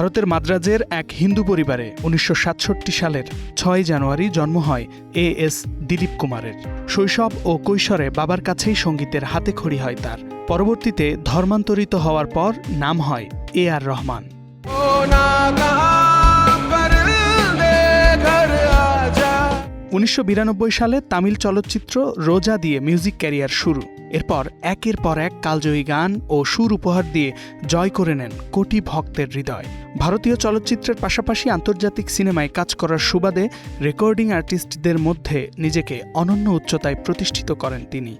ভারতের মাদ্রাজের এক হিন্দু পরিবারে ১৯৬৭ সালের ৬ জানুয়ারি জন্ম হয় এএস দিলীপ কুমারের। শৈশব ও কৈশোরে বাবার কাছেই সঙ্গীতের হাতেখড়ি হয় তার। পরবর্তীতে ধর্মান্তরিত হওয়ার পর নাম হয় এ.আর. রহমান। ১৯৯২ সালে তামিল চলচ্চিত্র রোজা দিয়ে মিউজিক ক্যারিয়ার শুরু। এরপর একের পর এক কালজয়ী গান ও সুর উপহার দিয়ে জয় করে নেন কোটি ভক্তের হৃদয়। ভারতীয় চলচ্চিত্রের পাশাপাশি আন্তর্জাতিক সিনেমায় কাজ করার সুবাদে রেকর্ডিং আর্টিস্টদের মধ্যে নিজেকে অনন্য উচ্চতায় প্রতিষ্ঠিত করেন তিনি।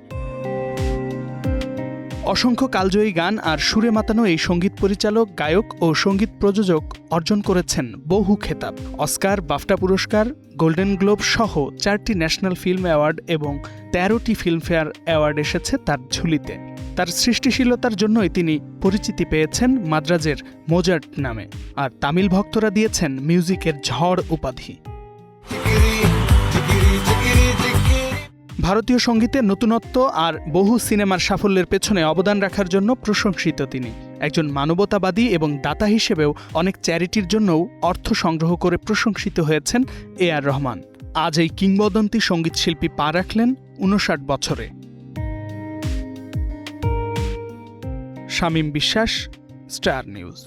অসংখ্য কালজয়ী গান আর সুরে মাতানো এই সঙ্গীত পরিচালক, গায়ক ও সঙ্গীত প্রযোজক অর্জন করেছেন বহু খেতাব। অস্কার, বাফটা পুরস্কার, গোল্ডেন গ্লোব সহ 4টি ন্যাশনাল ফিল্ম অ্যাওয়ার্ড এবং 13টি ফিল্মফেয়ার অ্যাওয়ার্ড এসেছে তার ঝুলিতে। তার সৃষ্টিশীলতার জন্যই তিনি পরিচিতি পেয়েছেন মাদ্রাজের মোজার্ট নামে, আর তামিল ভক্তরা দিয়েছেন মিউজিকের ঝড় উপাধি। ভারতীয় সঙ্গীতের নতুনত্ব আর বহু সিনেমার সাফল্যের পেছনে অবদান রাখার জন্য প্রশংসিত তিনি। একজন মানবতাবাদী এবং দাতা হিসেবেও অনেক চ্যারিটির জন্যও অর্থ সংগ্রহ করে প্রশংসিত হয়েছেন এ.আর. রহমান। আজ এই কিংবদন্তি সঙ্গীতশিল্পী পা রাখলেন ৫৯ বছরে। শামীম বিশ্বাস, স্টার নিউজ।